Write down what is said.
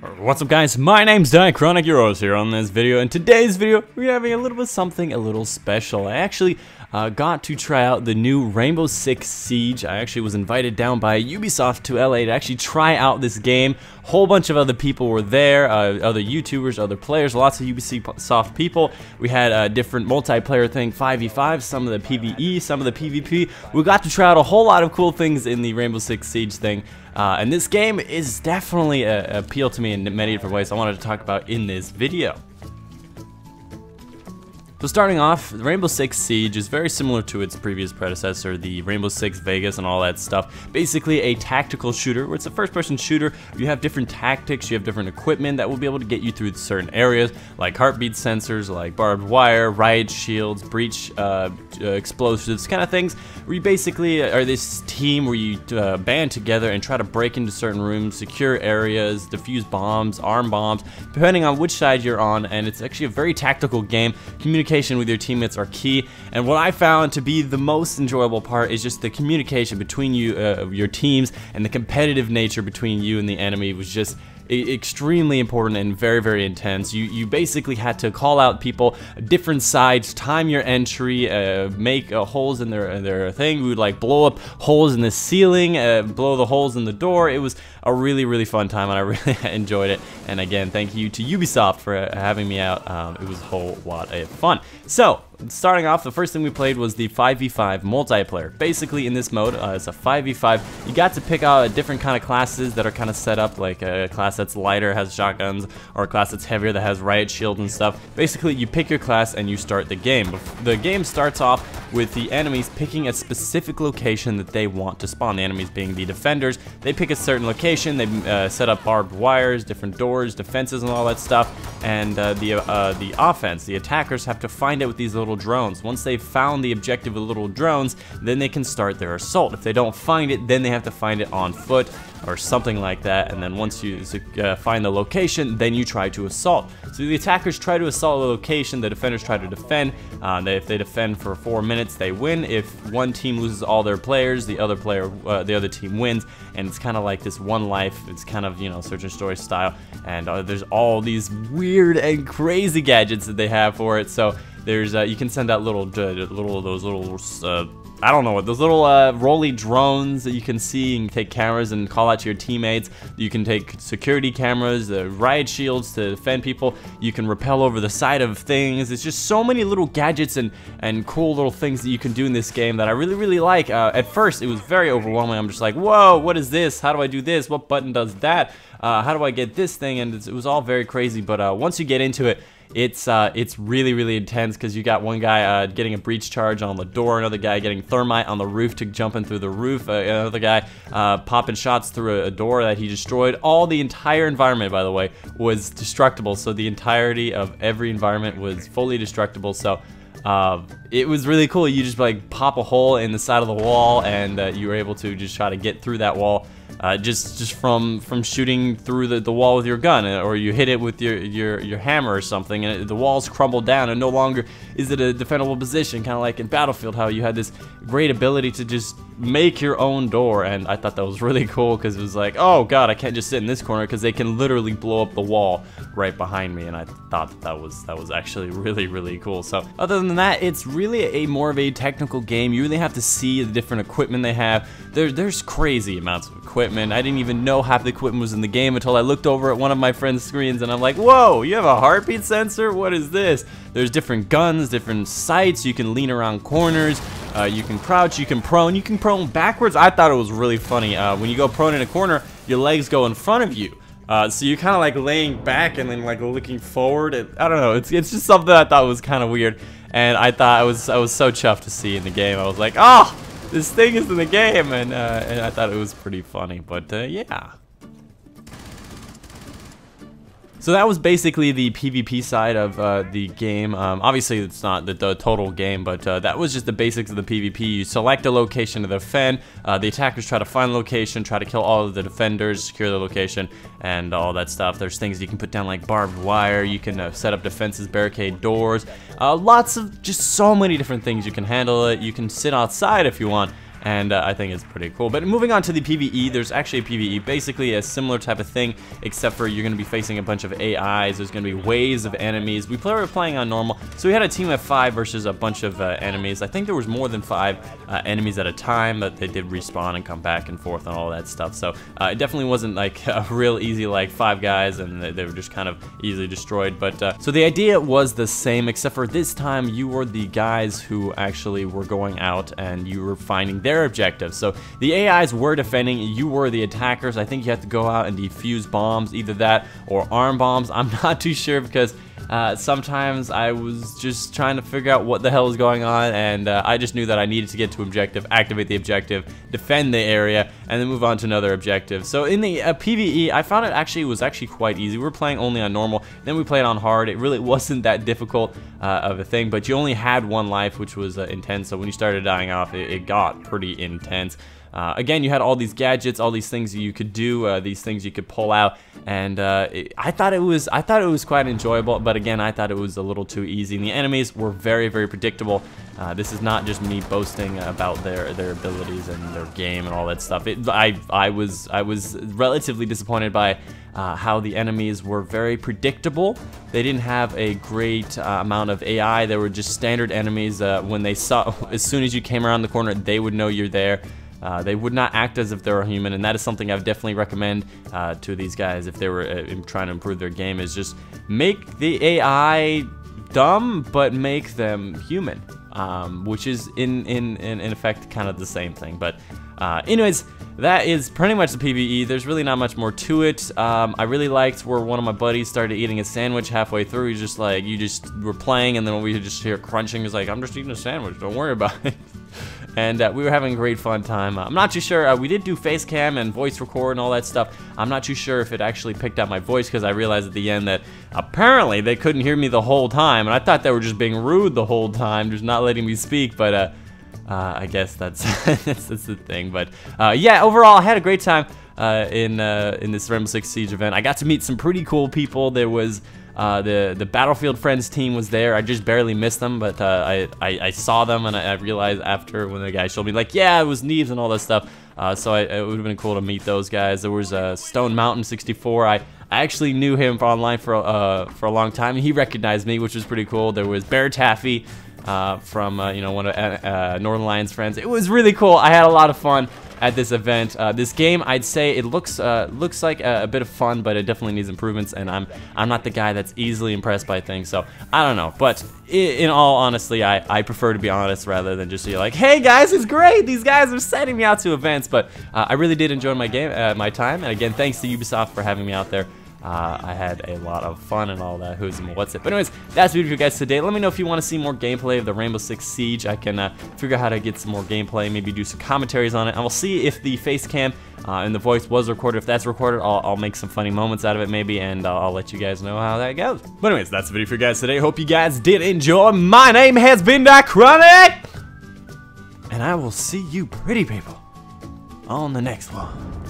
What's up guys, my name's Diachronic Heroes here on this video. In today's video, we're having a little bit something a little special. I actually got to try out the new Rainbow Six Siege. I actually was invited down by Ubisoft to LA to actually try out this game. Whole bunch of other people were there, other YouTubers, other players, lots of Ubisoft people. We had a different multiplayer thing, 5v5, some of the PvE, some of the PvP. We got to try out a whole lot of cool things in the Rainbow Six Siege thing. And this game is definitely appeal to me in many different ways I wanted to talk about in this video. So starting off, Rainbow Six Siege is very similar to its previous predecessor, the Rainbow Six Vegas and all that stuff. Basically a tactical shooter, where it's a first-person shooter. You have different tactics, you have different equipment that will be able to get you through certain areas, like heartbeat sensors, like barbed wire, riot shields, breach explosives, kind of things, where you basically are this team where you band together and try to break into certain rooms, secure areas, defuse bombs, arm bombs, depending on which side you're on, and it's actually a very tactical game. Communication with your teammates are key, and what I found to be the most enjoyable part is just the communication between you, your teams, and the competitive nature between you and the enemy was just extremely important and very intense. You basically had to call out people, different sides, time your entry, make holes in their thing. We would like blow up holes in the ceiling, blow the holes in the door. It was a really fun time, and I really enjoyed it. And again, thank you to Ubisoft for having me out. It was a whole lot of fun. So starting off, the first thing we played was the 5v5 multiplayer. Basically, in this mode, it's a 5v5. You got to pick out a different kind of classes that are kind of set up, like a class that's lighter, has shotguns, or a class that's heavier, that has riot shield and stuff. Basically, you pick your class and you start the game. The game starts off with the enemies picking a specific location that they want to spawn. The enemies being the defenders. They pick a certain location, they set up barbed wires, different doors, defenses, and all that stuff. And the offense, the attackers, have to find it with these little drones. Once they've found the objective with little drones, then they can start their assault. If they don't find it, then they have to find it on foot or something like that, and then once you find the location, then you try to assault. So the attackers try to assault the location, the defenders try to defend. If they defend for 4 minutes, they win. If one team loses all their players, the other team wins, and it's kind of like this one life. It's kind of, you know, search and destroy style, and there's all these weird and crazy gadgets that they have for it. So there's you can send out I don't know what, those little rolly drones that you can see and take cameras and call out to your teammates. You can take security cameras, riot shields to defend people. You can rappel over the side of things. It's just so many little gadgets and cool little things that you can do in this game that I really like. At first, it was very overwhelming. I'm just like, whoa, what is this? How do I do this? What button does that? How do I get this thing? And it was all very crazy, but once you get into it, it's really intense, because you got one guy getting a breach charge on the door, another guy getting thermite on the roof to jump in through the roof, another guy popping shots through a door that he destroyed. The entire environment, by the way, was destructible, so the entirety of every environment was fully destructible. So it was really cool. You just like pop a hole in the side of the wall, and you were able to just try to get through that wall. Just from shooting through the wall with your gun, or you hit it with your hammer or something, and the walls crumble down, and no longer is it a defendable position, kind of like in Battlefield, how you had this great ability to just make your own door. And I thought that was really cool, because it was like, oh god, I can't just sit in this corner, because they can literally blow up the wall right behind me, and I thought that was actually really cool. So other than that, it's really a more of a technical game. You really have to see the different equipment they have. There's crazy amounts of equipment. I didn't even know half the equipment was in the game until I looked over at one of my friend's screens, and I'm like, whoa, you have a heartbeat sensor? What is this? There's different guns, different sights. You can lean around corners, you can crouch, you can prone backwards. I thought it was really funny. When you go prone in a corner, your legs go in front of you. So you're kind of like laying back and then like looking forward. I don't know, it's just something I thought was kind of weird, and I thought I was so chuffed to see in the game. I was like, oh, this thing is in the game, and I thought it was pretty funny. But yeah. So that was basically the PvP side of the game. Obviously, it's not the total game, but that was just the basics of the PvP. You select a location to defend. The attackers try to find the location, try to kill all of the defenders, secure the location, and all that stuff. There's things you can put down like barbed wire. You can set up defenses, barricade doors. Lots of just so many different things you can handle it. You can sit outside if you want. and I think it's pretty cool. But moving on to the PvE, there's actually a PvE, basically a similar type of thing, except for you're going to be facing a bunch of AIs. There's going to be waves of enemies. We were playing on normal, so we had a team of 5 versus a bunch of enemies. I think there was more than 5 enemies at a time, but they did respawn and come back and forth and all that stuff. So it definitely wasn't like a real easy like 5 guys, and they were just kind of easily destroyed. But so the idea was the same, except for this time you were the guys who actually were going out and you were finding their objectives. So the AIs were defending, you were the attackers. I think you had to go out and defuse bombs, either that or arm bombs. I'm not too sure, because sometimes I was just trying to figure out what the hell was going on, and I just knew that I needed to get to objective, activate the objective, defend the area, and then move on to another objective. So in the PvE, I found it was actually quite easy. We were playing only on normal, then we played on hard. It really wasn't that difficult of a thing, but you only had 1 life, which was intense. So when you started dying off, it got pretty intense. Again, you had all these gadgets, all these things you could do, these things you could pull out, and I thought it was quite enjoyable. But again, I thought it was a little too easy. And the enemies were very, very predictable. This is not just me boasting about their abilities and their game and all that stuff. I was relatively disappointed by how the enemies were very predictable. They didn't have a great amount of AI. They were just standard enemies. When they saw, as soon as you came around the corner, they would know you're there. They would not act as if they were human, and that is something I would definitely recommend to these guys if they were trying to improve their game, is just make the AI dumb, but make them human, which is in effect kind of the same thing. But anyways, that is pretty much the PvE. There's really not much more to it. I really liked where one of my buddies started eating a sandwich halfway through. He's just like, you just were playing, and then we just hear crunching. He's like, I'm just eating a sandwich, don't worry about it. And we were having a great fun time. I'm not too sure, we did do face cam and voice record and all that stuff. I'm not too sure if it actually picked up my voice, because I realized at the end that apparently they couldn't hear me the whole time, and I thought they were just being rude the whole time, just not letting me speak. But I guess that's that's the thing. But yeah, overall I had a great time in this Rainbow Six Siege event. I got to meet some pretty cool people. There was the Battlefield Friends team was there. I just barely missed them, but I saw them, and I realized after, when the guy showed me, like, yeah, it was Neves and all that stuff. So it would have been cool to meet those guys. There was Stone Mountain 64. I actually knew him online for a long time, and he recognized me, which was pretty cool. There was Bear Taffy from one of Northern Lions friends. It was really cool. I had a lot of fun at this event. This game, I'd say it looks like a bit of fun, but it definitely needs improvements, and I'm not the guy that's easily impressed by things, so I don't know. But in all honesty, I prefer to be honest rather than just be like, hey guys, it's great, these guys are sending me out to events. But I really did enjoy my time, and again, thanks to Ubisoft for having me out there. I had a lot of fun and all that who's and what's it. But anyways, that's it for you guys today. Let me know if you want to see more gameplay of the Rainbow Six Siege. I can figure out how to get some more gameplay, maybe do some commentaries on it, and we'll see if the face cam and the voice was recorded. If that's recorded, I'll make some funny moments out of it maybe, and I'll let you guys know how that goes. But anyways, that's the video for you guys today. Hope you guys did enjoy. My name has been Chronic, and I will see you pretty people on the next one.